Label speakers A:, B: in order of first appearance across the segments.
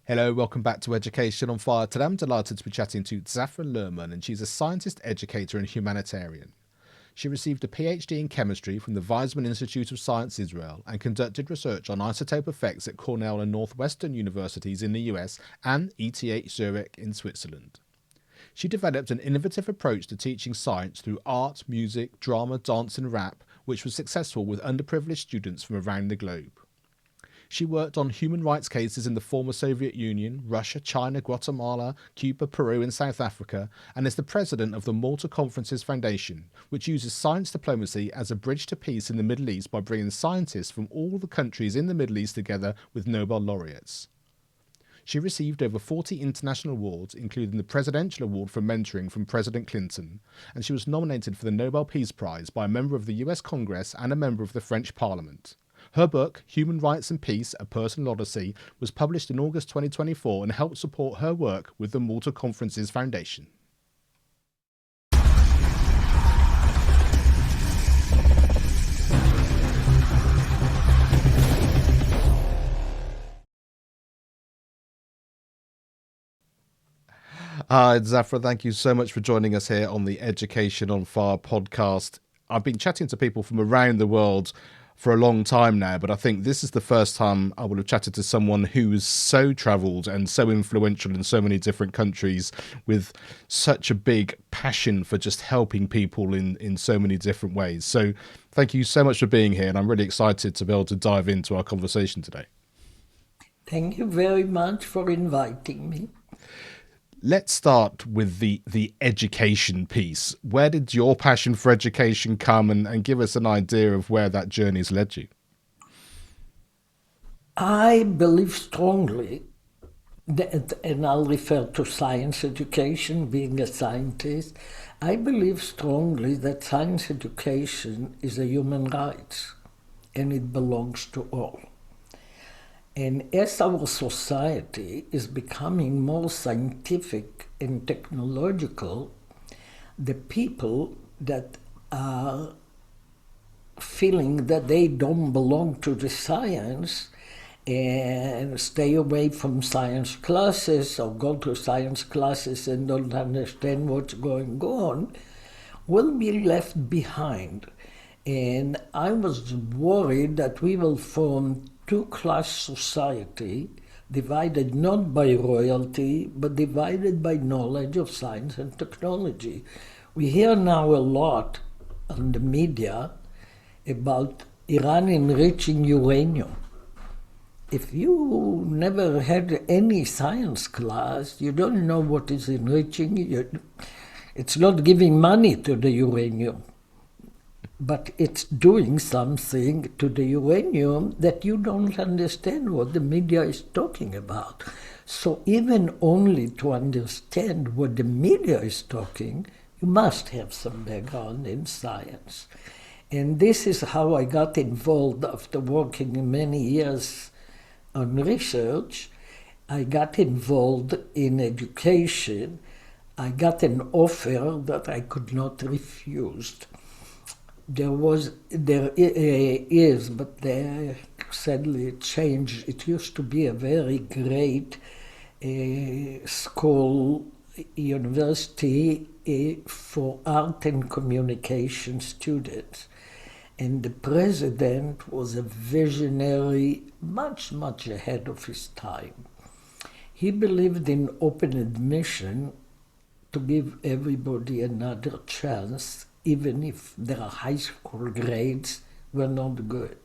A: Hello, welcome back to Education on Fire. Today I'm delighted to be chatting to Zafra Lerman, and she's a scientist, educator and humanitarian. She received a Ph.D. in chemistry from the Weizmann Institute of Science, Israel, and conducted research on isotope effects at Cornell and Northwestern Universities in the US and ETH Zurich in Switzerland. She developed an innovative approach to teaching science through art, music, drama, dance and rap, which was successful with underprivileged students from around the globe. She worked on human rights cases in the former Soviet Union, Russia, China, Guatemala, Cuba, Peru and South Africa, and is the president of the Malta Conferences Foundation, which uses science diplomacy as a bridge to peace in the Middle East by bringing scientists from all the countries in the Middle East together with Nobel laureates. She received over 40 international awards, including the Presidential Award for Mentoring from President Clinton, and she was nominated for the Nobel Peace Prize by a member of the US Congress and a member of the French Parliament. Her book, Human Rights and Peace, A Personal Odyssey, was published in August 2024 and helped support her work with the Malta Conferences Foundation. Hi, Zafra. Thank you so much for joining us here on the Education on Fire podcast. I've been chatting to people from around the world for a long time now, but I think this is the first time I will have chatted to someone who is so travelled and so influential in so many different countries with such a big passion for just helping people in so many different ways. So thank you so much for being here, and I'm really excited to be able to dive into our conversation today.
B: Thank you very much for inviting me.
A: Let's start with the education piece. Where did your passion for education come, and give us an idea of where that journey has led you?
B: I believe strongly that, and I'll refer to science education, being a scientist, I believe strongly that science education is a human right and it belongs to all. And as our society is becoming more scientific and technological, the people that are feeling that they don't belong to the science and stay away from science classes or go to science classes and don't understand what's going on will be left behind. And I was worried that we will form two-class society divided not by royalty, but divided by knowledge of science and technology. We hear now a lot on the media about Iran enriching uranium. If you never had any science class, you don't know what is enriching. It's not giving money to the uranium, but it's doing something to the uranium that you don't understand what the media is talking about. So even only to understand what the media is talking, you must have some background in science. And this is how I got involved after working many years on research. I got involved in education. I got an offer that I could not refuse. There is, but sadly it changed. It used to be a very great school, university for art and communication students. And the president was a visionary, much ahead of his time. He believed in open admission to give everybody another chance, even if their high school grades were not good.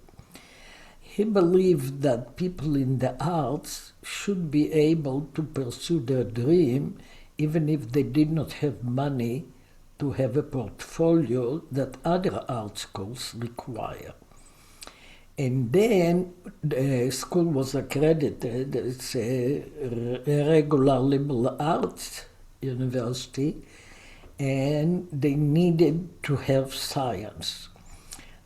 B: He believed that people in the arts should be able to pursue their dream, even if they did not have money to have a portfolio that other art schools require. And then the school was accredited as a regular liberal arts university, and they needed to have science.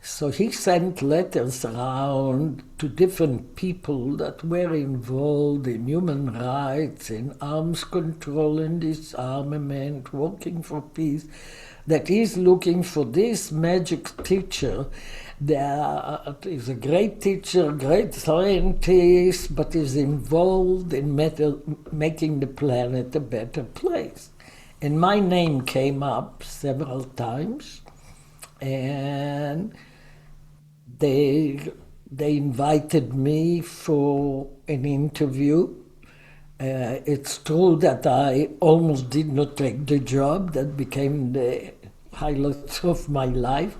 B: So he sent letters around to different people that were involved in human rights, in arms control and disarmament, working for peace, that he's looking for this magic teacher that is a great teacher, great scientist, but is involved in making the planet a better place. And my name came up several times, and they invited me for an interview. It's true that I almost did not take the job. That became the highlight of my life,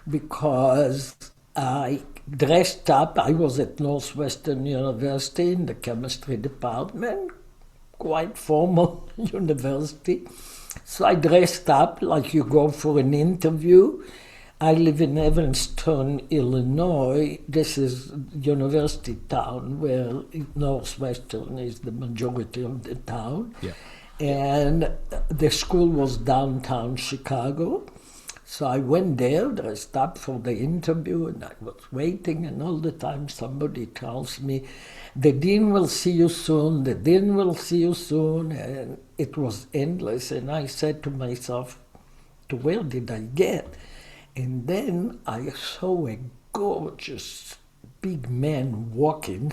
B: because I dressed up. I was at Northwestern University in the chemistry department, quite formal university. So I dressed up like you go for an interview. I live in Evanston, Illinois. This is university town where Northwestern is the majority of the town.
A: Yeah.
B: And the school was downtown Chicago. So I went there, dressed up for the interview, and I was waiting, and all the time somebody tells me, the dean will see you soon, the dean will see you soon, and it was endless. And I said to myself, to where did I get? And then I saw a gorgeous big man walking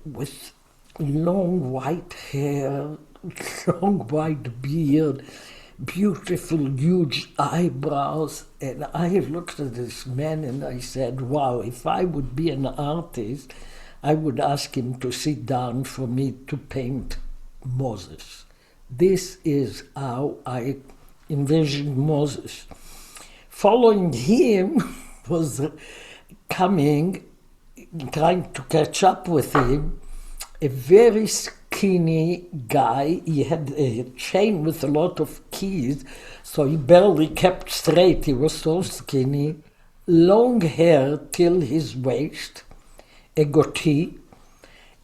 B: with long white hair, long white beard, beautiful huge eyebrows. And I looked at this man and I said, wow, if I would be an artist, I would ask him to sit down for me to paint Moses. This is how I envisioned Moses. Following him was coming, trying to catch up with him, a very skinny guy. He had a chain with a lot of keys, so he barely kept straight. He was so skinny. Long hair till his waist, a goatee.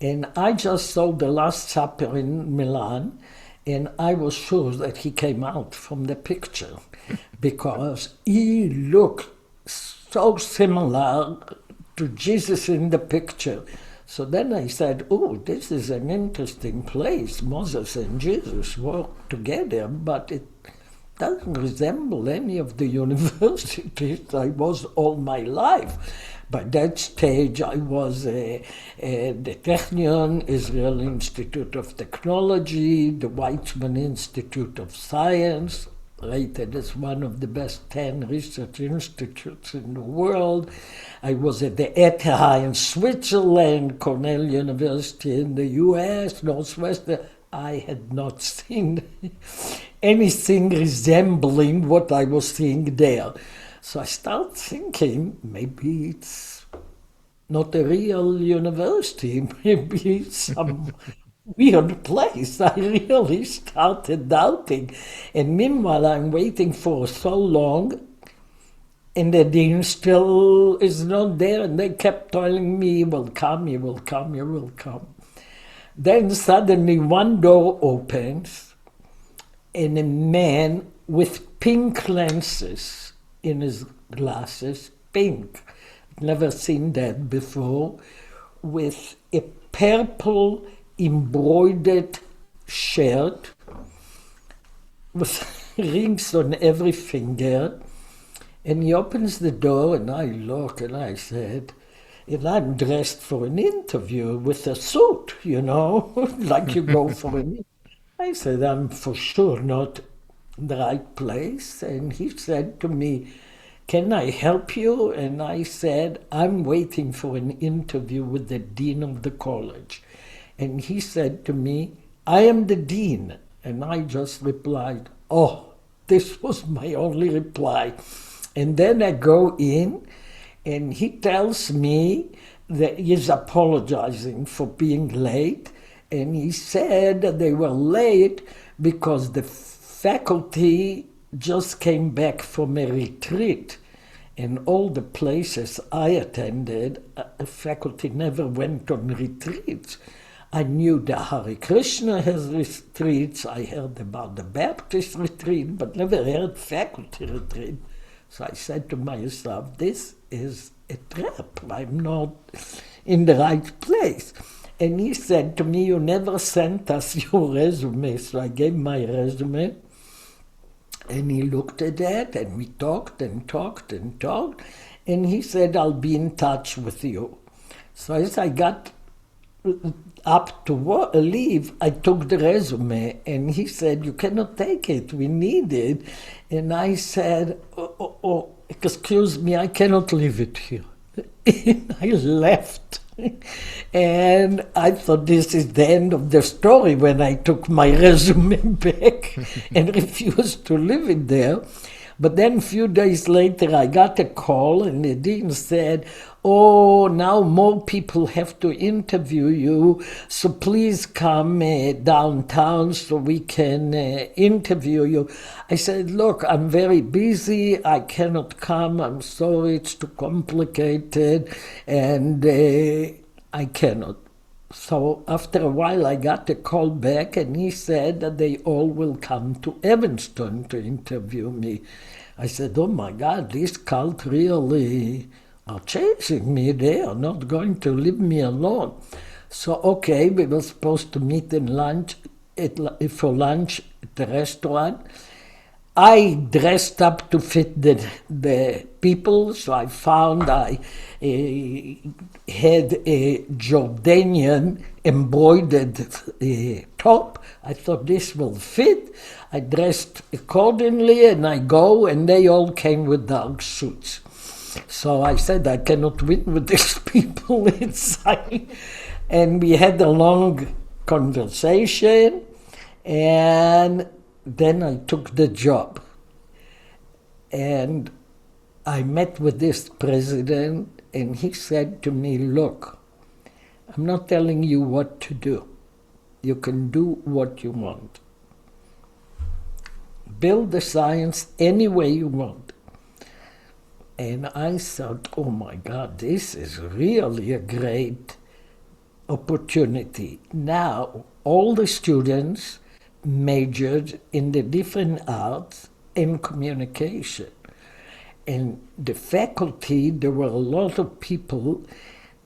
B: And I just saw The Last Supper in Milan, and I was sure that he came out from the picture because he looked so similar to Jesus in the picture. So then I said, oh, this is an interesting place. Moses and Jesus work together, but it doesn't resemble any of the universities I was all my life. By that stage, I was the Technion, Israel Institute of Technology, the Weizmann Institute of Science, rated as one of the best 10 research institutes in the world. I was at the ETH in Switzerland, Cornell University in the US, Northwestern. I had not seen anything resembling what I was seeing there. So I started thinking, maybe it's not a real university, maybe it's some weird place. I really started doubting. And meanwhile, I'm waiting for so long, and the dean still is not there, and they kept telling me, you will come, you will come, you will come. Then suddenly one door opens, and a man with pink lenses in his glasses, pink, never seen that before, with a purple embroidered shirt with rings on every finger. And he opens the door, and I look, and I said, and I'm dressed for an interview with a suit, you know, like you go for an interview. I said, I'm for sure not in the right place. And he said to me, can I help you? And I said, I'm waiting for an interview with the dean of the college. And he said to me, I am the dean. And I just replied, oh, this was my only reply. And then I go in, and he tells me that he's apologizing for being late. And he said that they were late because the faculty just came back from a retreat. And all the places I attended, the faculty never went on retreats. I knew the Hare Krishna has retreats. I heard about the Baptist retreat, but never heard faculty retreat. So I said to myself, this is a trap. I'm not in the right place. And he said to me, you never sent us your resume. So I gave my resume. And he looked at that, and we talked and talked and talked, and he said, I'll be in touch with you. So as I got up to leave, I took the resume, and he said, you cannot take it, we need it. And I said, oh, excuse me, I cannot leave it here. And I left. And I thought this is the end of the story when I took my resume back and refused to leave it there. But then a few days later, I got a call, and the dean said, oh, now more people have to interview you, so please come downtown so we can interview you. I said, look, I'm very busy, I cannot come, I'm sorry, it's too complicated, and I cannot. So after a while, I got a call back, and he said that they all will come to Evanston to interview me. I said, oh my God, this cult really are chasing me. They are not going to leave me alone. So, okay, we were supposed to meet for lunch at the restaurant. I dressed up to fit the people, so I found I had a Jordanian embroidered top. I thought this will fit. I dressed accordingly, and I go, and they all came with dark suits. So I said, I cannot win with these people inside. And we had a long conversation, and then I took the job. And I met with this president, and he said to me, look, I'm not telling you what to do. You can do what you want. Build the science any way you want. And I thought, oh my God, this is really a great opportunity. Now, all the students majored in the different arts and communication. And the faculty, there were a lot of people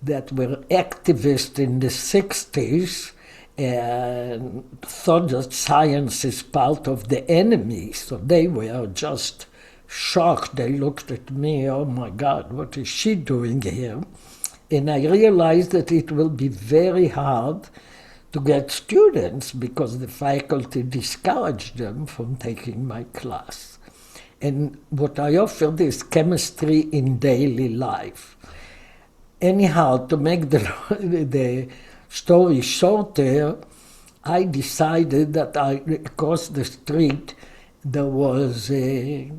B: that were activists in the 60s and thought that science is part of the enemy. So they were just shocked. They looked at me, oh my God, what is she doing here? And I realized that it will be very hard to get students because the faculty discouraged them from taking my class. And what I offered is chemistry in daily life. Anyhow, to make the story shorter, I decided that across the street there was a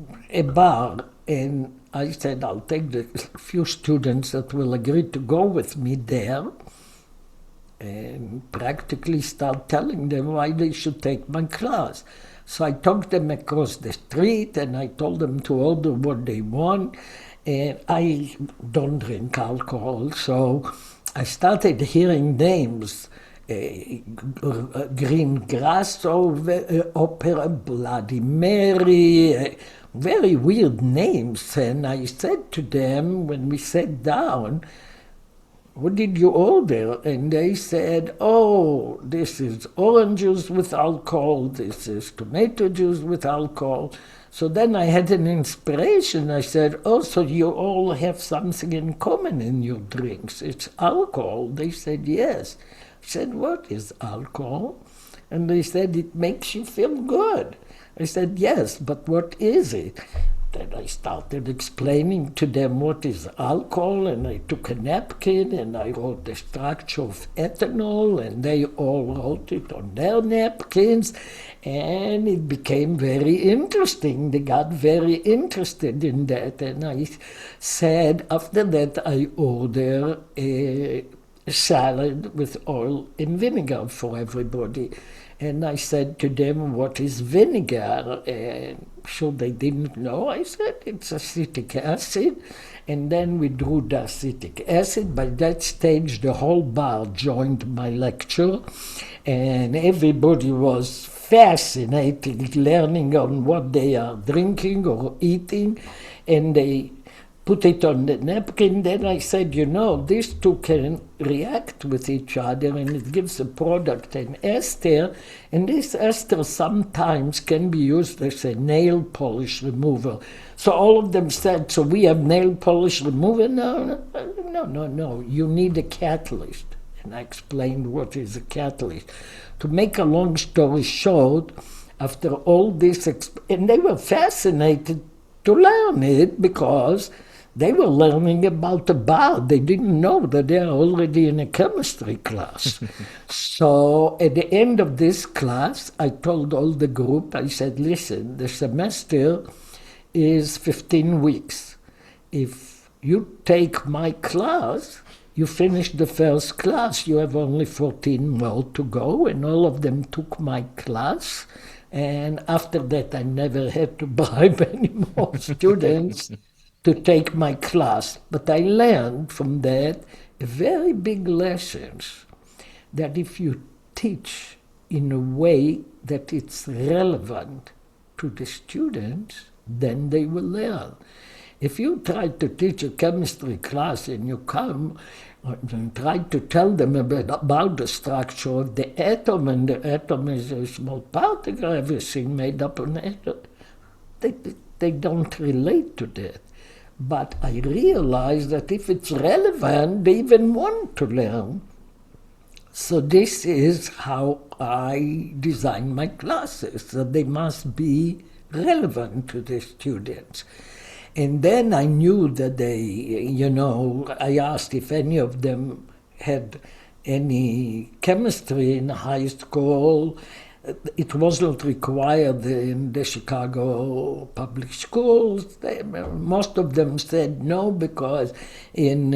B: bar, and I said, I'll take the few students that will agree to go with me there and practically start telling them why they should take my class. So I took them across the street, and I told them to order what they want. And I don't drink alcohol, so I started hearing names. Green Grass Opera, Bloody Mary, very weird names. And I said to them, when we sat down, what did you order? And they said, oh, this is orange juice with alcohol, this is tomato juice with alcohol. So then I had an inspiration. I said, oh, so you all have something in common in your drinks. It's alcohol. They said, yes. I said, what is alcohol? And they said, it makes you feel good. I said, yes, but what is it? Then I started explaining to them what is alcohol, and I took a napkin and I wrote the structure of ethanol, and they all wrote it on their napkins, and it became very interesting. They got very interested in that, and I said, after that I order a salad with oil and vinegar for everybody. And I said to them, what is vinegar? And sure they didn't know. I said, it's acetic acid. And then we drew the acetic acid. By that stage, the whole bar joined my lecture. And everybody was fascinated learning on what they are drinking or eating. And they put it on the napkin. Then I said, you know, these two can react with each other and it gives a product, an ester, and this ester sometimes can be used as a nail polish remover. So all of them said, so we have nail polish remover? No, you need a catalyst. And I explained what is a catalyst. To make a long story short, after all this, and they were fascinated to learn it because they were learning about the bar. They didn't know that they are already in a chemistry class. So at the end of this class, I told all the group, I said, listen, the semester is 15 weeks. If you take my class, you finish the first class, you have only 14 more to go, and all of them took my class. And after that, I never had to bribe any more students to take my class. But I learned from that a very big lesson, that if you teach in a way that it's relevant to the students, then they will learn. If you try to teach a chemistry class and you come and try to tell them about the structure of the atom, and the atom is a small particle, everything made up of an atom, they don't relate to that. But I realize that if it's relevant, they even want to learn. So this is how I design my classes, that they must be relevant to the students. And then I knew that I asked if any of them had any chemistry in high school. It wasn't required in the Chicago public schools. Most of them said no, because in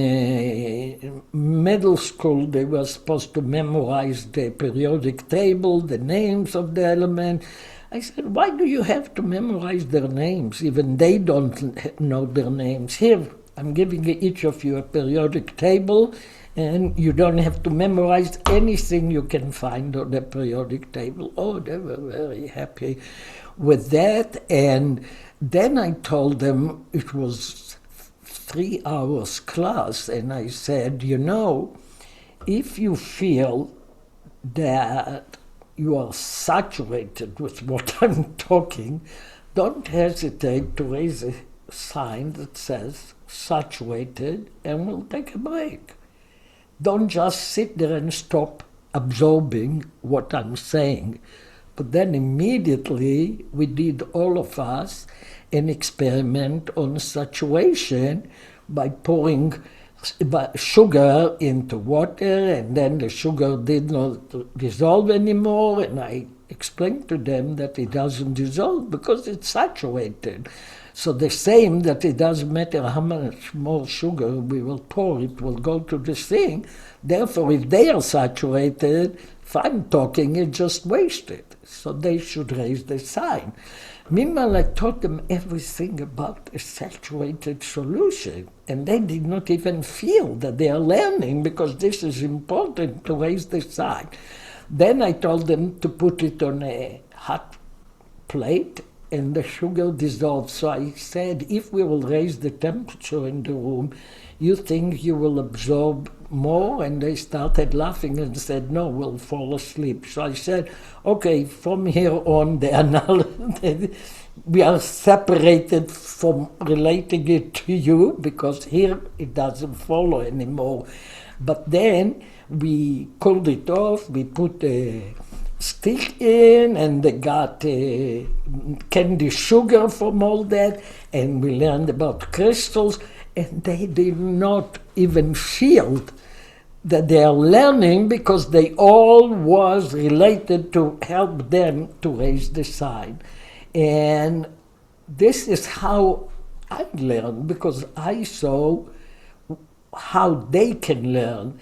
B: middle school they were supposed to memorize the periodic table, the names of the elements. I said, why do you have to memorize their names? Even they don't know their names. Here, I'm giving each of you a periodic table, and you don't have to memorize anything you can find on the periodic table. Oh, they were very happy with that. And then I told them it was 3 hours class, and I said, if you feel that you are saturated with what I'm talking, don't hesitate to raise a sign that says saturated, and we'll take a break. Don't just sit there and stop absorbing what I'm saying. But then immediately we did, all of us, an experiment on saturation by pouring sugar into water, and then the sugar did not dissolve anymore, and I explained to them that it doesn't dissolve because it's saturated. So the same, that it doesn't matter how much more sugar we will pour, it will go to the thing. Therefore, if they are saturated, if I'm talking, it's just wasted. So they should raise the sign. Meanwhile, I taught them everything about a saturated solution, and they did not even feel that they are learning, because this is important to raise the sign. Then I told them to put it on a hot plate, and the sugar dissolved. So I said, if we will raise the temperature in the room, you think you will absorb more? And they started laughing and said, no, we'll fall asleep. So I said, okay, from here on, we are separated from relating it to you, because here it doesn't follow anymore. But then we cooled it off, we put a stick in, and they got candy sugar from all that, and we learned about crystals, and they did not even feel that they are learning, because they all was related to help them to raise the sign. And this is how I learned, because I saw how they can learn.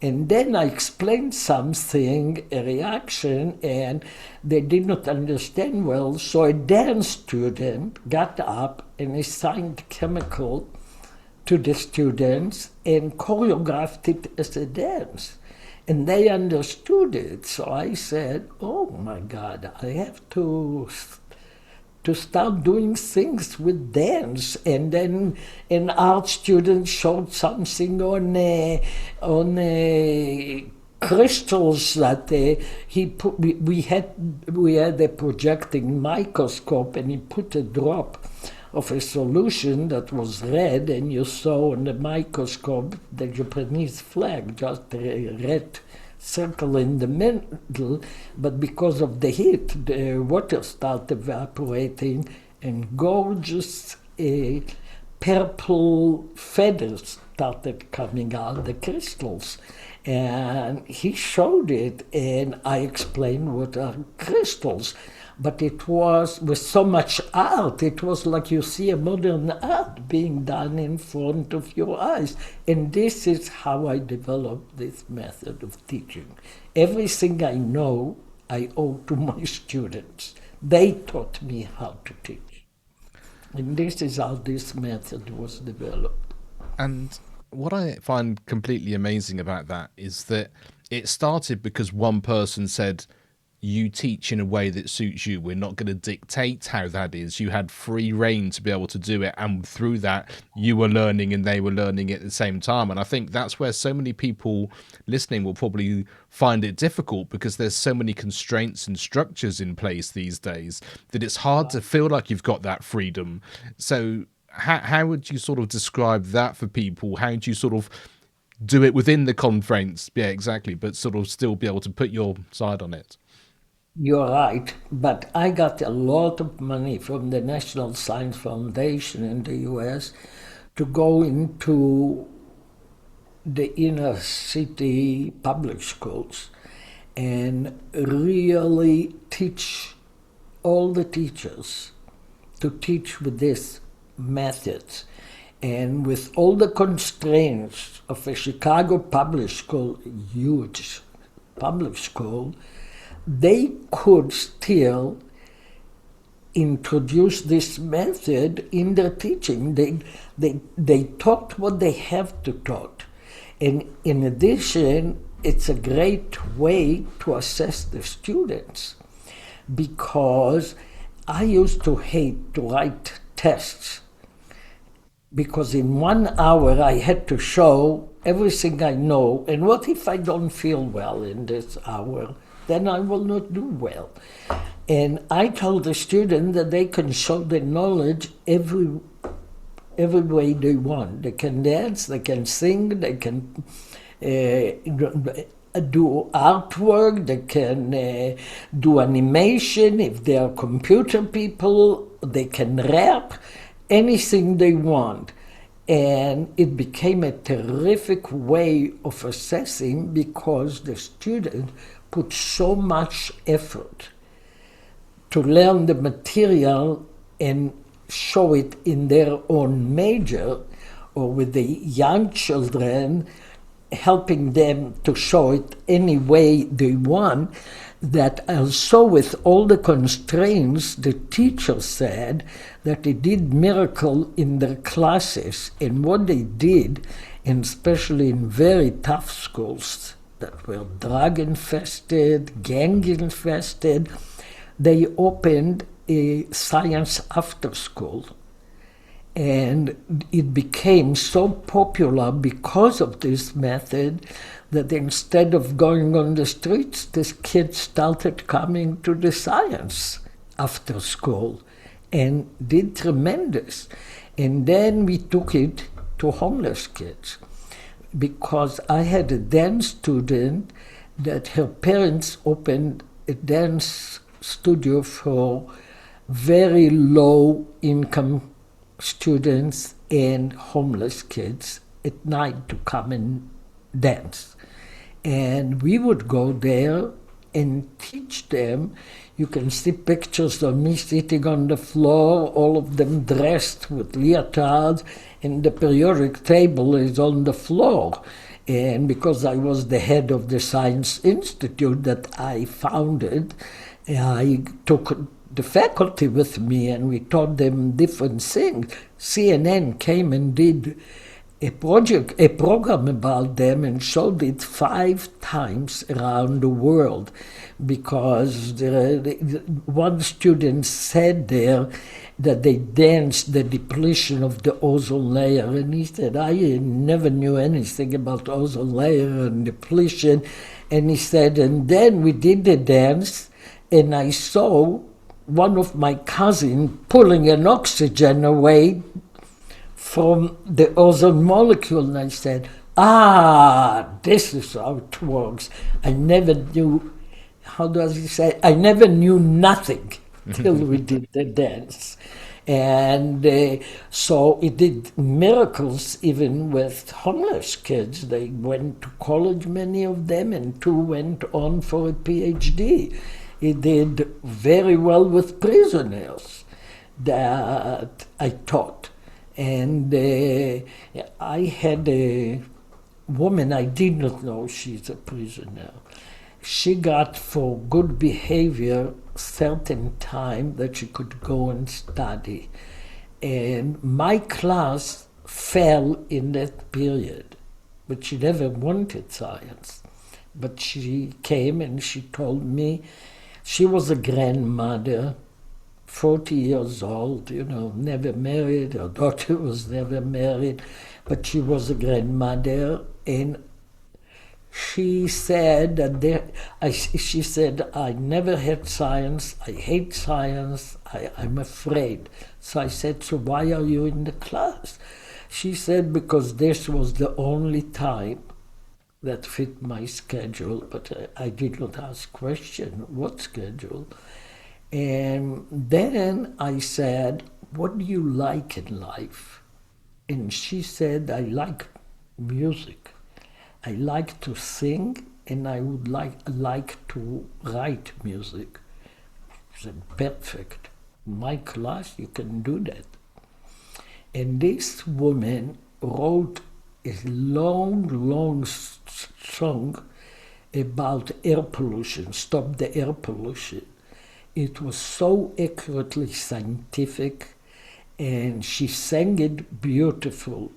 B: And then I explained something, a reaction, and they did not understand well. So a dance student got up and assigned chemical to the students and choreographed it as a dance. And they understood it. So I said, oh my God, I have to to start doing things with dance, and then an art student showed something on crystals that he put. We had a projecting microscope, and he put a drop of a solution that was red, and you saw on the microscope the Japanese flag, just a red circle in the middle, but because of the heat, the water started evaporating, and gorgeous purple feathers started coming out, the crystals. And he showed it, and I explained what are crystals. But it was, with so much art, it was like you see a modern art being done in front of your eyes. And this is how I developed this method of teaching. Everything I know, I owe to my students. They taught me how to teach. And this is how this method was developed.
A: And what I find completely amazing about that is that it started because one person said, you teach in a way that suits you. We're not going to dictate how that is. You had free reign to be able to do it. And through that, you were learning and they were learning at the same time. And I think that's where so many people listening will probably find it difficult, because there's so many constraints and structures in place these days that it's hard to feel like you've got that freedom. So how would you sort of describe that for people? How do you sort of do it within the conference? Yeah, exactly. But sort of still be able to put your side on it.
B: You're right, but I got a lot of money from the National Science Foundation in the US to go into the inner city public schools and really teach all the teachers to teach with this methods. And with all the constraints of a Chicago public school, huge public school, they could still introduce this method in their teaching. They taught what they have to taught. And in addition, it's a great way to assess the students, because I used to hate to write tests, because in 1 hour I had to show everything I know, and what if I don't feel well in this hour? Then I will not do well. And I told the student that they can show their knowledge every way they want. They can dance, they can sing, they can do artwork, they can do animation. If they are computer people, they can rap, anything they want. And it became a terrific way of assessing, because the student put so much effort to learn the material and show it in their own major, or with the young children, helping them to show it any way they want, that also with all the constraints, the teacher said that they did miracle in their classes. And what they did, and especially in very tough schools that were drug-infested, gang-infested, they opened a science after school. And it became so popular because of this method that instead of going on the streets, these kids started coming to the science after school and did tremendous. And then we took it to homeless kids, because I had a dance student that her parents opened a dance studio for very low income students and homeless kids at night to come and dance. And we would go there and teach them. You can see pictures of me sitting on the floor, all of them dressed with leotards, and the periodic table is on the floor. And because I was the head of the Science Institute that I founded, I took the faculty with me and we taught them different things. CNN came and did a program about them and showed it 5 times around the world, because one student said there that they danced the depletion of the ozone layer, and he said, I never knew anything about ozone layer and depletion, and he said, and then we did the dance, and I saw one of my cousins pulling an oxygen away from the ozone molecule, and I said, this is how it works. I never knew, how does he say, I never knew nothing till we did the dance. And so it did miracles even with homeless kids. They went to college, many of them, and 2 went on for a Ph.D. It did very well with prisoners that I taught. And I had a woman, I did not know she's a prisoner. She got for good behavior certain time that she could go and study. And my class fell in that period, but she never wanted science. But she came and she told me she was a grandmother, 40 years old, never married. Her daughter was never married, but she was a grandmother. And she said she said, I never had science, I hate science, I'm afraid. So I said, so why are you in the class? She said, because this was the only time that fit my schedule, but I did not ask question, what schedule? And then I said, what do you like in life? And she said, I like music. I like to sing, and I would like to write music. She said, perfect. In my class, you can do that. And this woman wrote a long song about air pollution, stop the air pollution. It was so accurately scientific, and she sang it beautiful.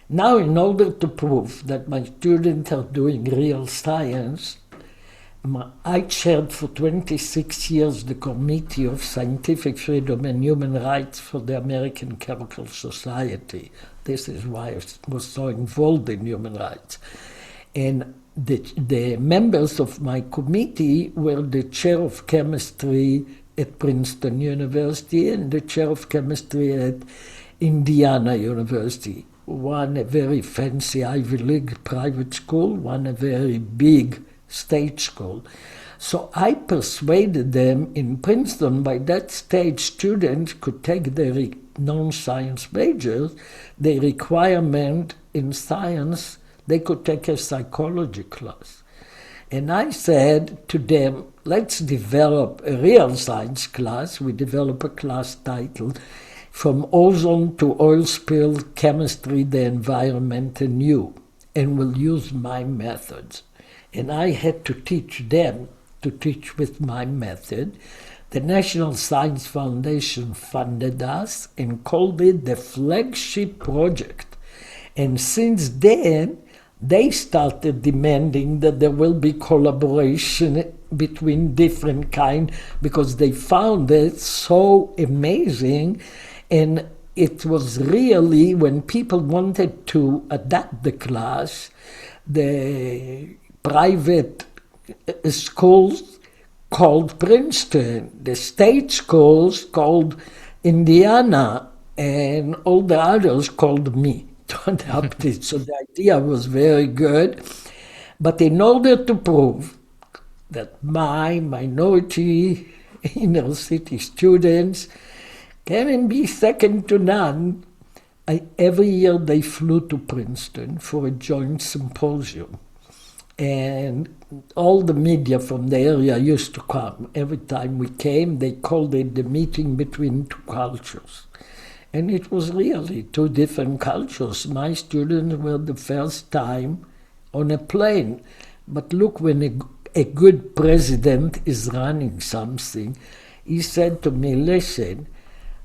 B: Now, in order to prove that my students are doing real science, I chaired for 26 years the Committee of Scientific Freedom and Human Rights for the American Chemical Society. This is why I was so involved in human rights. And the members of my committee were the chair of chemistry at Princeton University and the chair of chemistry at Indiana University. One a very fancy Ivy League private school, one a very big state school. So I persuaded them in Princeton. By that stage, students could take their non-science majors, the requirement in science, they could take a psychology class. And I said to them, let's develop a real science class. We developed a class titled From Ozone to Oil Spill, Chemistry, the Environment and You, and we'll use my methods. And I had to teach them to teach with my method. The National Science Foundation funded us and called it the flagship project. And since then, they started demanding that there will be collaboration between different kinds because they found it so amazing. And it was really, when people wanted to adapt the class, the private schools called Princeton, the state schools called Indiana, and all the others called me to adapt it. So the idea was very good. But in order to prove that my minority inner city students can be second to none, every year they flew to Princeton for a joint symposium. And all the media from the area used to come. Every time we came, they called it the meeting between two cultures. And it was really two different cultures. My students were the first time on a plane. But look, when a good president is running something, he said to me, listen,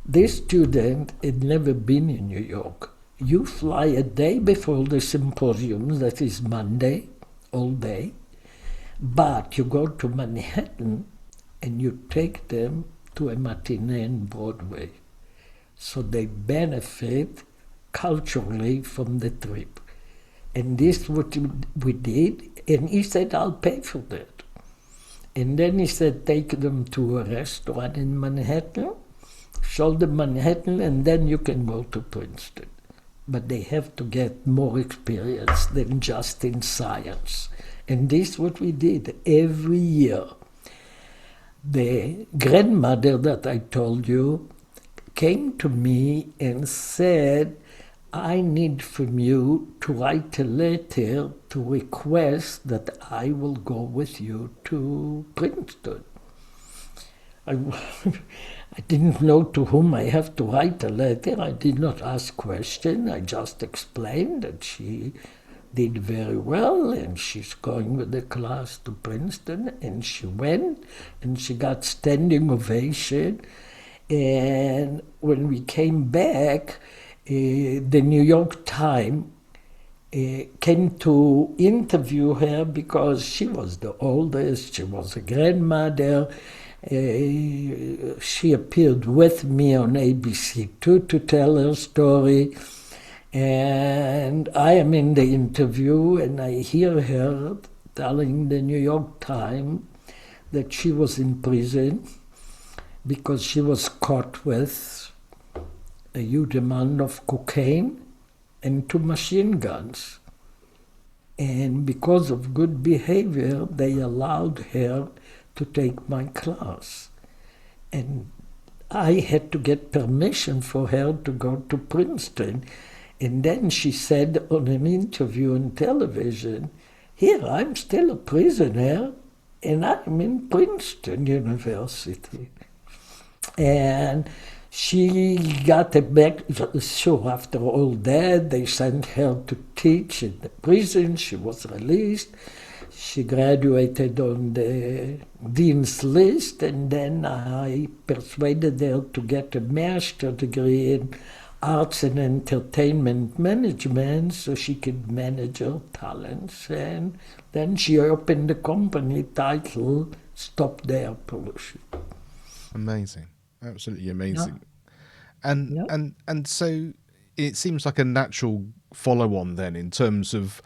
B: this student had never been in New York. you fly a day before the symposium, that is Monday, all day, but you go to Manhattan and you take them to a matinee on Broadway. So they benefit culturally from the trip. And this what we did, and he said, I'll pay for that. And then he said, take them to a restaurant in Manhattan, show them Manhattan, and then you can go to Princeton. But they have to get more experience than just in science. And this is what we did every year. The grandmother that I told you came to me and said, I need from you to write a letter to request that I will go with you to Princeton. I didn't know to whom I have to write a letter. I did not ask questions. I just explained that she did very well and she's going with the class to Princeton. And she went and she got standing ovation. And when we came back, the New York Times came to interview her because she was the oldest, she was a grandmother. She appeared with me on ABC2 to tell her story. And I am in the interview and I hear her telling the New York Times that she was in prison because she was caught with a huge amount of cocaine and 2 machine guns. And because of good behavior, they allowed her to take my class. And I had to get permission for her to go to Princeton. And then she said on an interview on television, here, I'm still a prisoner, and I'm in Princeton University. And she got a back, so after all that, they sent her to teach in the prison. She was released. She graduated on the dean's list, and then I persuaded her to get a master's degree in arts and entertainment management so she could manage her talents. And then she opened a company titled Stop the Air Pollution.
A: Amazing. Absolutely amazing.
B: Yeah.
A: And so it seems like a natural follow-on then in terms of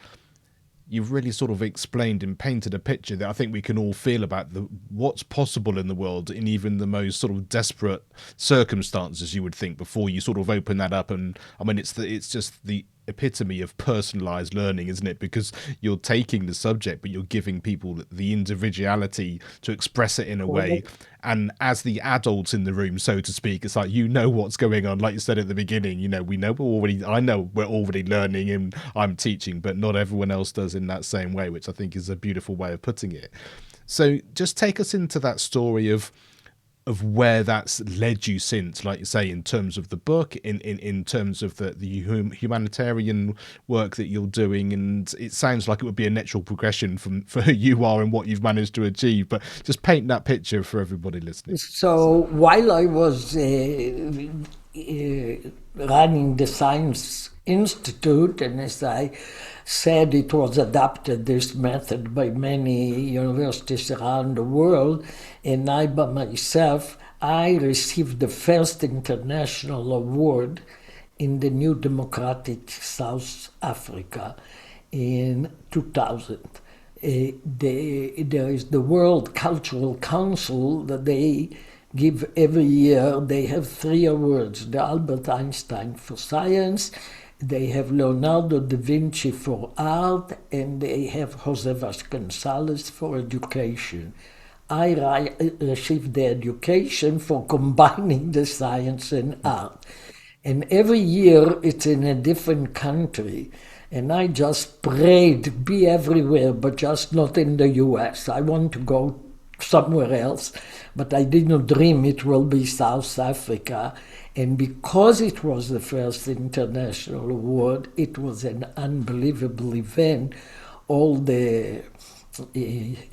A: you've really sort of explained and painted a picture that I think we can all feel about what's possible in the world in even the most sort of desperate circumstances, you would think, before you sort of open that up. And I mean, it's just the epitome of personalized learning, isn't it? Because you're taking the subject, but you're giving people the individuality to express it in a way. And as the adults in the room, so to speak, it's like, you know what's going on. Like you said at the beginning, you know, I know we're already learning and I'm teaching, but not everyone else does in that same way, which I think is a beautiful way of putting it. So just take us into that story of where that's led you since, like you say, in terms of the book, in terms of the humanitarian work that you're doing. And it sounds like it would be a natural progression for who you are and what you've managed to achieve, but just paint that picture for everybody listening.
B: So while I was running the Science Institute, and as I said, it was adopted, this method, by many universities around the world, and I by myself, I received the first international award in the New Democratic South Africa in 2000. There is the World Cultural Council that they give every year. They have 3 awards: the Albert Einstein for science, they have Leonardo da Vinci for art, and they have Jose Vasconcelos for education. I received the education for combining the science and art. And every year it's in a different country. And I just prayed, be everywhere, but just not in the US. I want to go somewhere else, but I did not dream it will be South Africa. And because it was the first international award, it was an unbelievable event. All the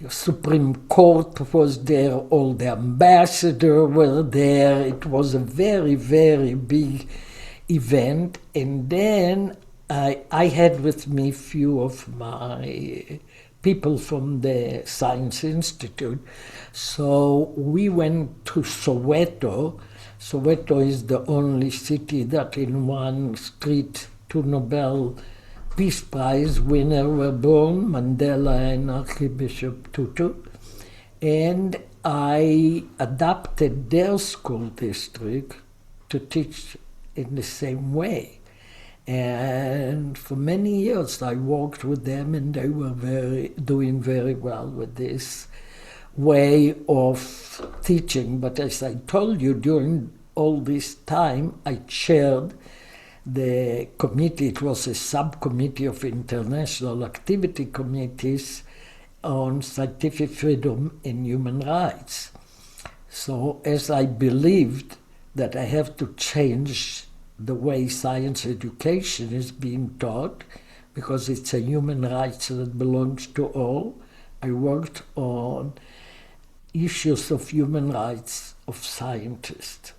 B: Supreme Court was there, all the ambassadors were there. It was a very, very big event, and then I had with me few of my people from the Science Institute. So we went to Soweto. Soweto is the only city that in one street 2 Nobel Peace Prize winners were born, Mandela and Archbishop Tutu. And I adapted their school district to teach in the same way. And for many years I worked with them, and they were doing very well with this way of teaching. But as I told you, during all this time, I chaired the committee. It was a subcommittee of international activity committees on scientific freedom and human rights. So as I believed that I have to change the way science education is being taught, because it's a human rights that belongs to all, I worked on issues of human rights of scientists.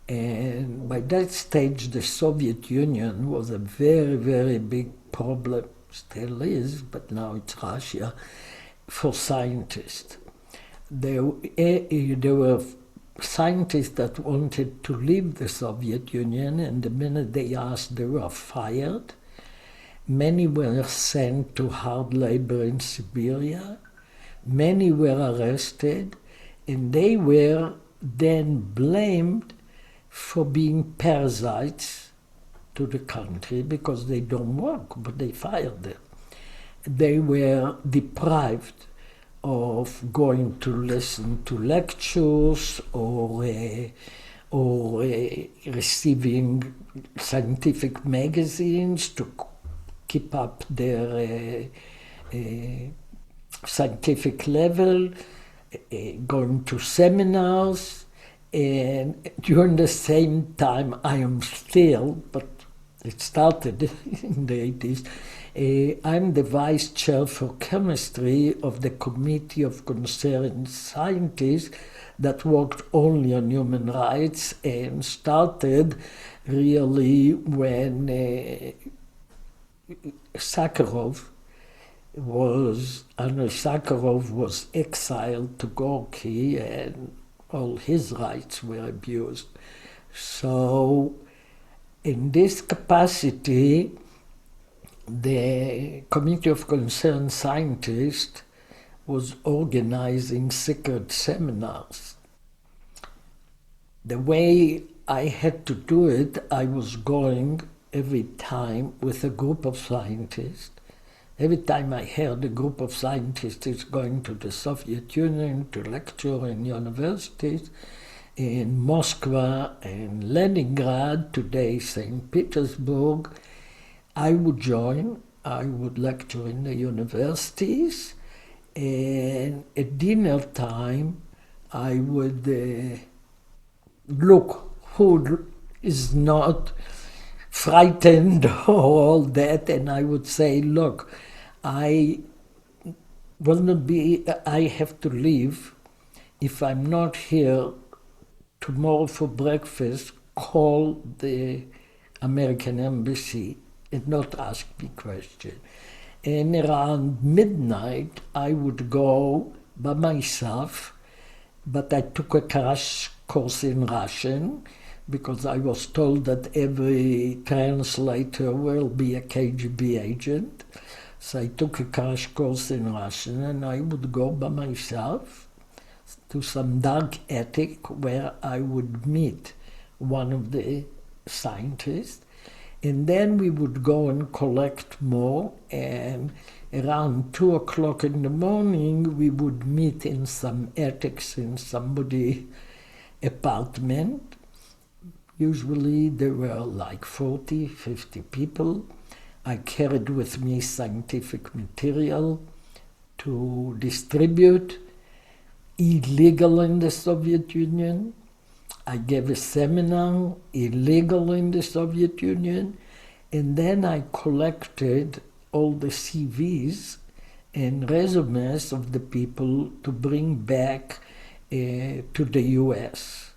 B: And by that stage, the Soviet Union was a very, very big problem, still is, but now it's Russia, for scientists. There were scientists that wanted to leave the Soviet Union, and the minute they asked, they were fired. Many were sent to hard labor in Siberia. Many were arrested, and they were then blamed for being parasites to the country because they don't work, but they fired them. They were deprived of going to listen to lectures or receiving scientific magazines to keep up their scientific level, going to seminars. And during the same time, I am still, but it started in the 80s, I'm the vice chair for chemistry of the Committee of Concerned Scientists that worked only on human rights, and started really when Sakharov was exiled to Gorky, and all his rights were abused. So in this capacity, the Committee of Concerned Scientists was organizing secret seminars. The way I had to do it, I was going every time with a group of scientists. Every time I heard a group of scientists is going to the Soviet Union to lecture in universities, in Moscow and Leningrad, today St. Petersburg, I would join, I would lecture in the universities, and at dinner time I would look who is not frightened or all that, and I would say, look, I have to leave. If I'm not here tomorrow for breakfast, call the American embassy and not ask me questions. And around midnight, I would go by myself, but I took a crash course in Russian because I was told that every translator will be a KGB agent. So I took a crash course in Russian, and I would go by myself to some dark attic where I would meet one of the scientists. And then we would go and collect more, and around 2 o'clock in the morning we would meet in some attics in somebody's apartment. Usually there were like 40, 50 people. I carried with me scientific material to distribute, illegal in the Soviet Union. I gave a seminar, illegal in the Soviet Union, and then I collected all the CVs and resumes of the people to bring back to the US.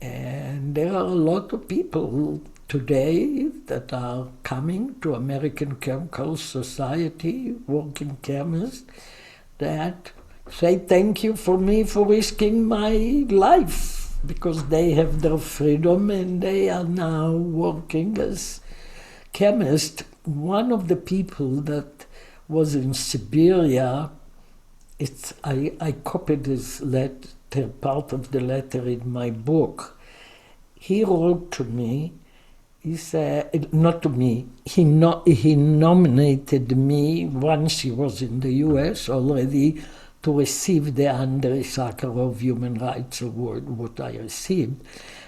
B: And there are a lot of people today that are coming to American Chemical Society, working chemists, that say thank you for me for risking my life, because they have their freedom and they are now working as chemists. One of the people that was in Siberia, I copied his letter, part of the letter in my book. He wrote to me, he said, not to me, he nominated me once he was in the US already to receive the Andrei Sakharov Human Rights Award, what I received.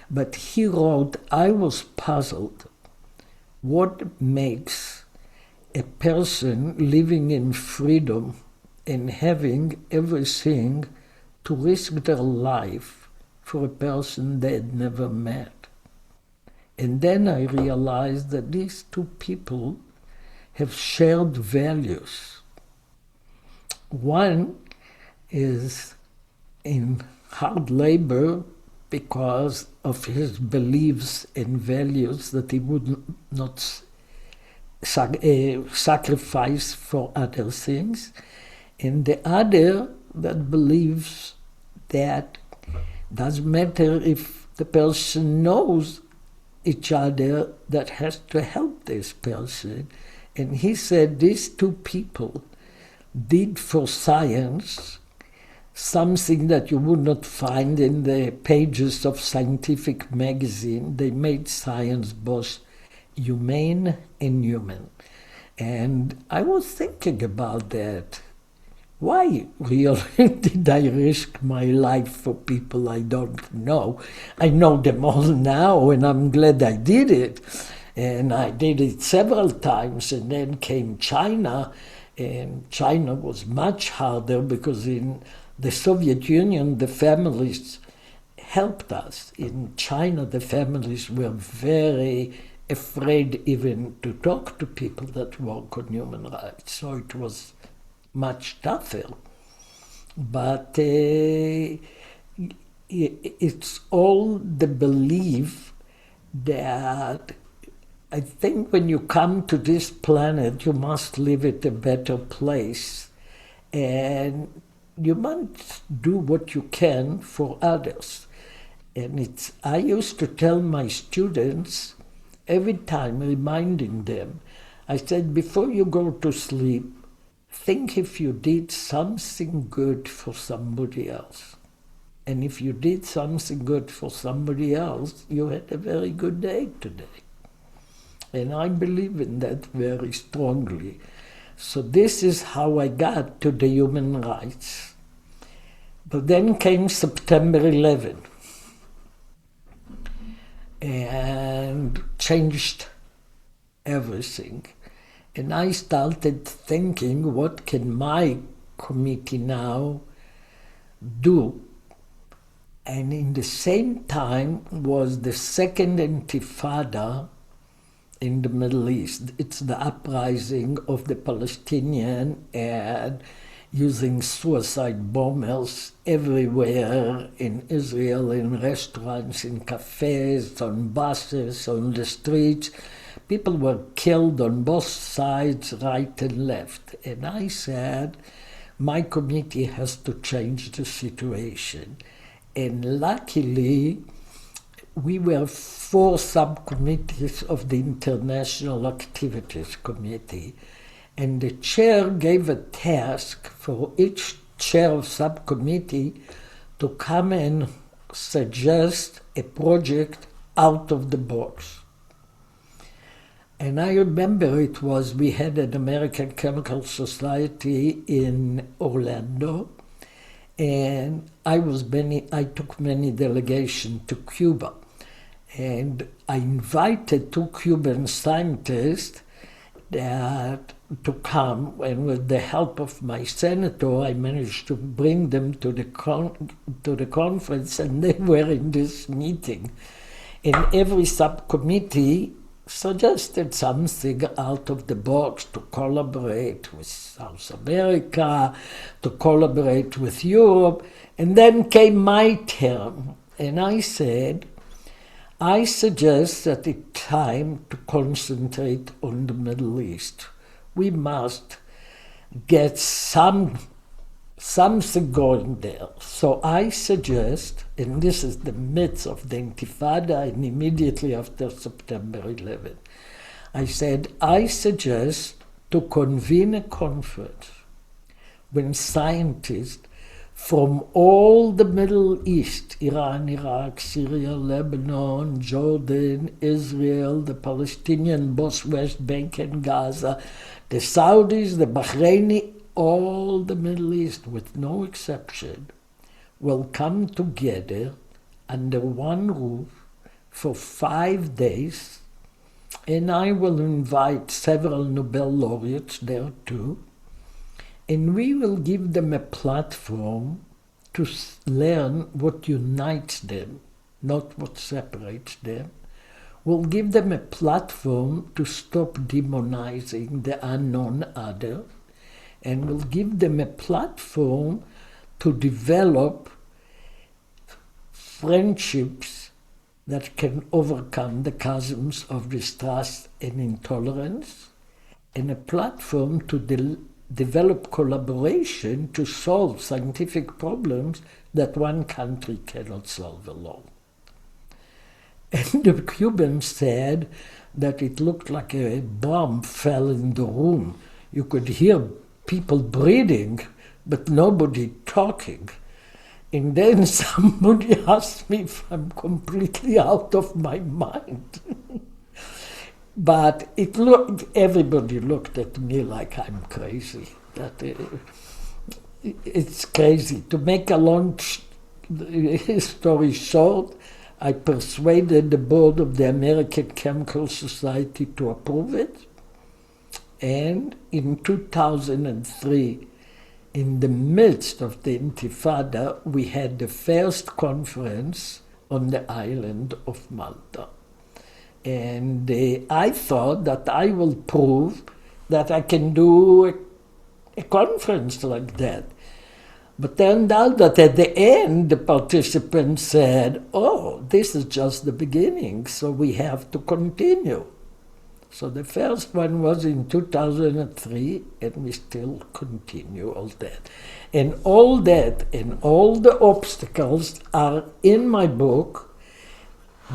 B: But he wrote, I was puzzled. What makes a person living in freedom and having everything to risk their life for a person they had never met? And then I realized that these two people have shared values. One is in hard labor because of his beliefs and values that he would not sacrifice for other things. And the other that believes that doesn't matter if the person knows each other, that has to help this person. And he said these two people did for science something that you would not find in the pages of scientific magazine. They made science both humane and human. And I was thinking about that. Why really did I risk my life for people I don't know? I know them all now, and I'm glad I did it. And I did it several times, and then came China, and China was much harder because in the Soviet Union, the families helped us. In China, the families were very afraid even to talk to people that work on human rights. So it was much tougher. But it's all the belief that I think when you come to this planet, you must live it a better place. And you must do what you can for others. And I used to tell my students, every time reminding them, I said, before you go to sleep, think if you did something good for somebody else. And if you did something good for somebody else, you had a very good day today. And I believe in that very strongly. So this is how I got to the human rights. But then came September 11 and changed everything. And I started thinking, what can my committee now do? And in the same time was the second Intifada in the Middle East. It's the uprising of the Palestinian and using suicide bombers everywhere in Israel, in restaurants, in cafes, on buses, on the streets. People were killed on both sides, right and left. And I said, my committee has to change the situation. And luckily, we were 4 subcommittees of the International Activities Committee. And the chair gave a task for each chair of subcommittee to come and suggest a project out of the box. And I remember we had an American Chemical Society in Orlando, and I took many delegations to Cuba. And I invited 2 Cuban scientists to come, and with the help of my senator, I managed to bring them to the conference, and they were in this meeting. And every subcommittee suggested something out of the box to collaborate with South America, to collaborate with Europe. And then came my term, and I said, I suggest that it's time to concentrate on the Middle East. We must get something going there. So I suggest, and this is the midst of the Intifada and immediately after September 11, I said, I suggest to convene a conference when scientists from all the Middle East, Iran, Iraq, Syria, Lebanon, Jordan, Israel, the Palestinian both West Bank and Gaza, the Saudis, the Bahraini, all the Middle East, with no exception, will come together under one roof for 5 days, and I will invite several Nobel laureates there too, and we will give them a platform to learn what unites them, not what separates them. We'll give them a platform to stop demonizing the unknown other, and we'll give them a platform to develop friendships that can overcome the chasms of distrust and intolerance, and a platform to develop collaboration to solve scientific problems that one country cannot solve alone. And the Cubans said that it looked like a bomb fell in the room. You could hear people breathing, but nobody talking. And then somebody asked me if I'm completely out of my mind. But everybody looked at me like I'm crazy. It's crazy. To make a long story short, I persuaded the board of the American Chemical Society to approve it. And in 2003, in the midst of the Intifada, we had the first conference on the island of Malta. And I thought that I will prove that I can do a conference like that. But turned out that at the end, the participants said, oh, this is just the beginning, so we have to continue. So the first one was in 2003, and we still continue all that. And all that and all the obstacles are in my book,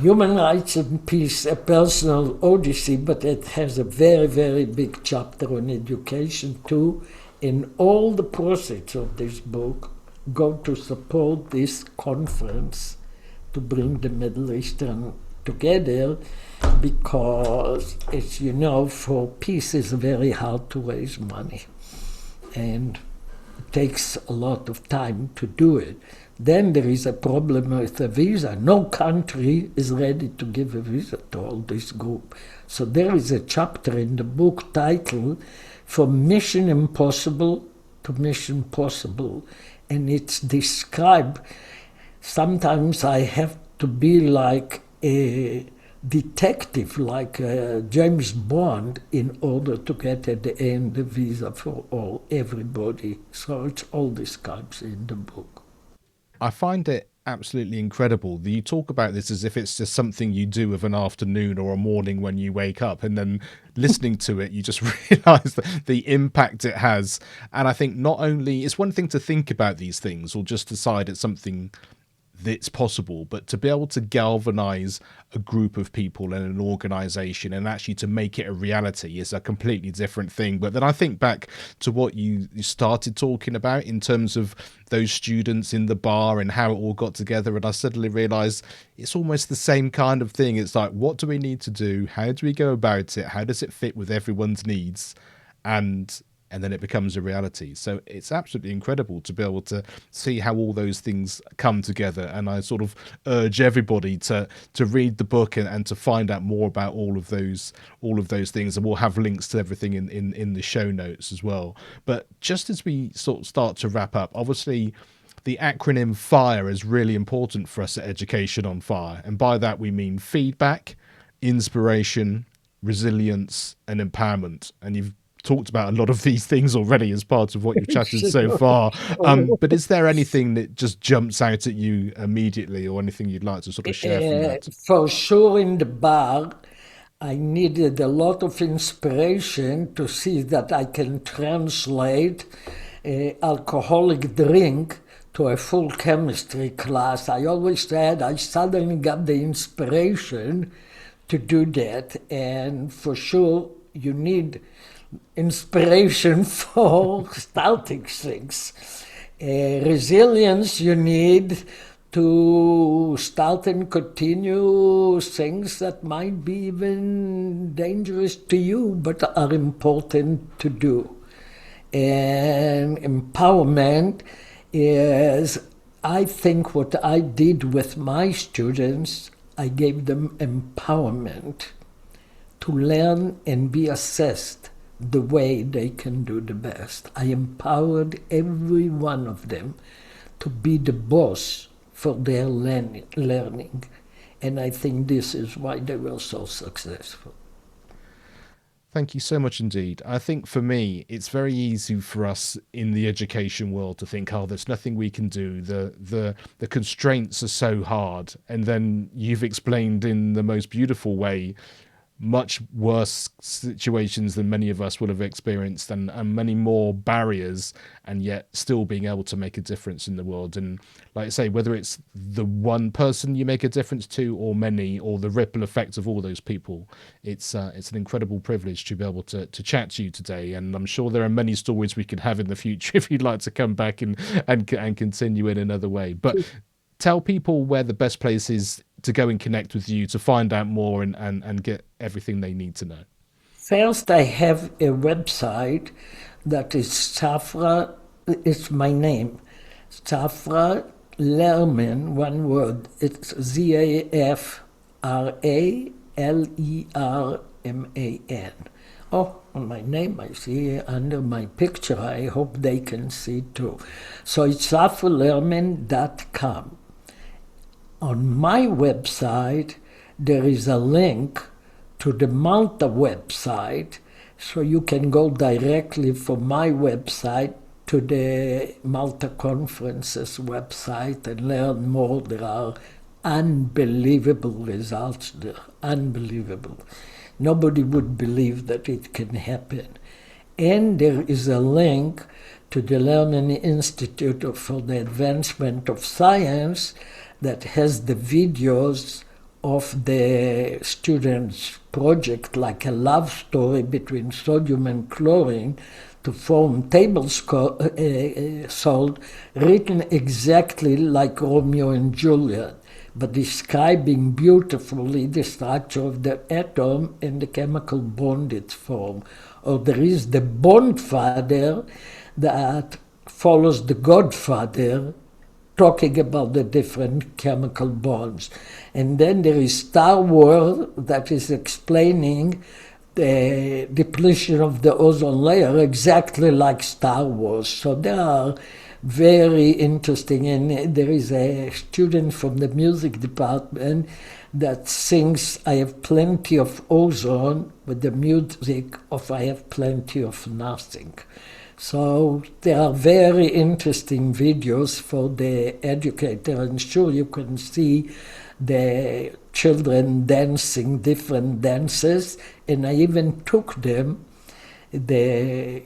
B: Human Rights and Peace, A Personal Odyssey, but it has a very, very big chapter on education too. And all the profits of this book go to support this conference to bring the Middle Eastern together, because, as you know, for peace it's very hard to raise money. And it takes a lot of time to do it. Then there is a problem with a visa. No country is ready to give a visa to all this group. So there is a chapter in the book titled From Mission Impossible to Mission Possible. And it's described, sometimes I have to be like a detective, like James Bond, in order to get at the end the visa for everybody. So it's all described in the book.
A: I find it absolutely incredible that you talk about this as if it's just something you do of an afternoon or a morning when you wake up, and then listening to it you just realize the impact it has. And I think not only it's one thing to think about these things or just decide it's something that's possible, but to be able to galvanize a group of people and an organization and actually to make it a reality is a completely different thing. But then I think back to what you started talking about in terms of those students in the bar and how it all got together, and I suddenly realized it's almost the same kind of thing. It's like, what do we need to do? How do we go about it? How does it fit with everyone's needs? And then it becomes a reality. So it's absolutely incredible to be able to see how all those things come together. And I sort of urge everybody to read the book and to find out more about all of those things. And we'll have links to everything in the show notes as well. But just as we sort of start to wrap up, obviously the acronym FIRE is really important for us at Education on Fire. And by that we mean feedback, inspiration, resilience, and empowerment. And you've talked about a lot of these things already as part of what you've chatted so far. But is there anything that just jumps out at you immediately, or anything you'd like to sort of share from that?
B: For sure, in the bar, I needed a lot of inspiration to see that I can translate alcoholic drink to a full chemistry class. I always said I suddenly got the inspiration to do that. And for sure, you need inspiration for starting things. Resilience you need to start and continue things that might be even dangerous to you, but are important to do. And empowerment is, I think, what I did with my students. I gave them empowerment to learn and be assessed the way they can do the best. I empowered every one of them to be the boss for their learning. And I think this is why they were so successful.
A: Thank you so much indeed. I think for me, it's very easy for us in the education world to think, oh, there's nothing we can do. The constraints are so hard. And then you've explained in the most beautiful way much worse situations than many of us will have experienced, and many more barriers, and yet still being able to make a difference in the world. And like I say, whether it's the one person you make a difference to, or many, or the ripple effect of all those people, it's an incredible privilege to be able to chat to you today. And I'm sure there are many stories we could have in the future if you'd like to come back and continue in another way. But tell people where the best place is to go and connect with you, to find out more and get everything they need to know.
B: First, I have a website that is Zafra, it's my name, Zafra Lerman, one word. It's ZAFRALERMAN. Oh, on my name, I see under my picture. I hope they can see too. So it's zafralerman.com. On my website, there is a link to the Malta website, so you can go directly from my website to the Malta Conferences website and learn more. There are unbelievable results there, unbelievable. Nobody would believe that it can happen. And there is a link to the Cornell Institute for the Advancement of Science that has the videos of the students' project, like a love story between sodium and chlorine to form table salt, written exactly like Romeo and Juliet, but describing beautifully the structure of the atom and the chemical bond it forms. Or there is the Bondfather that follows the Godfather, talking about the different chemical bonds. And then there is Star Wars that is explaining the depletion of the ozone layer exactly like Star Wars. So they are very interesting. And there is a student from the music department that sings I Have Plenty of Ozone with the music of I Have Plenty of Nothing. So there are very interesting videos for the educator, and sure you can see the children dancing different dances, and I even took them, the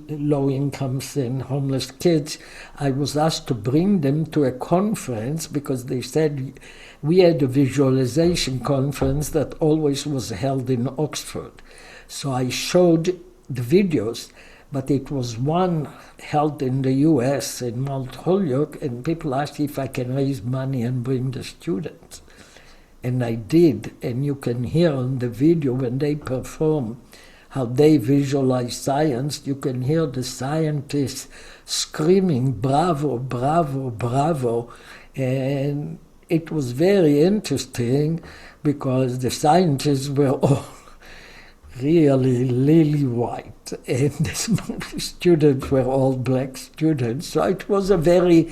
B: low incomes and homeless kids. I was asked to bring them to a conference because they said we had a visualization conference that always was held in Oxford. So I showed the videos. But it was one held in the US in Mount Holyoke, and people asked if I can raise money and bring the students. And I did, and you can hear on the video when they perform how they visualize science, you can hear the scientists screaming, bravo, bravo, bravo. And it was very interesting because the scientists were all really lily white, and the students were all black students. So it was a very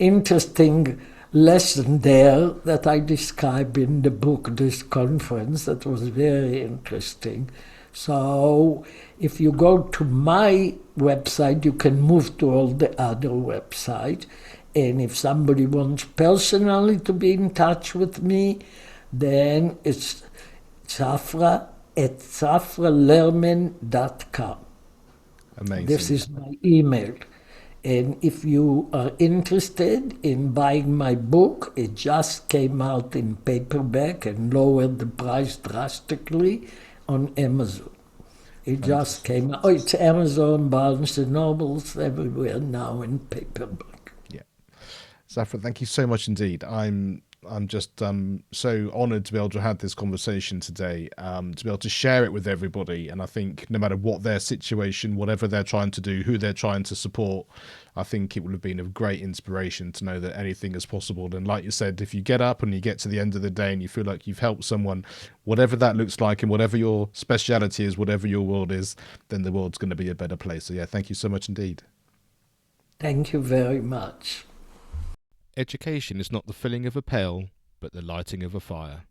B: interesting lesson there that I describe in the book, this conference, that was very interesting. So if you go to my website, you can move to all the other websites. And if somebody wants personally to be in touch with me, then it's zafra@zafralerman.com.
A: Amazing.
B: This is my email. And if you are interested in buying my book, it just came out in paperback and lowered the price drastically on Amazon. It just came out. Oh, it's Amazon, Barnes and Nobles, everywhere now in paperback.
A: Yeah. Zafra, thank you so much indeed. I'm just so honoured to be able to have this conversation today, to be able to share it with everybody. And I think no matter what their situation, whatever they're trying to do, who they're trying to support, I think it would have been a great inspiration to know that anything is possible. And like you said, if you get up and you get to the end of the day and you feel like you've helped someone, whatever that looks like and whatever your speciality is, whatever your world is, then the world's going to be a better place. So yeah, thank you so much indeed.
B: Thank you very much.
A: Education is not the filling of a pail, but the lighting of a fire.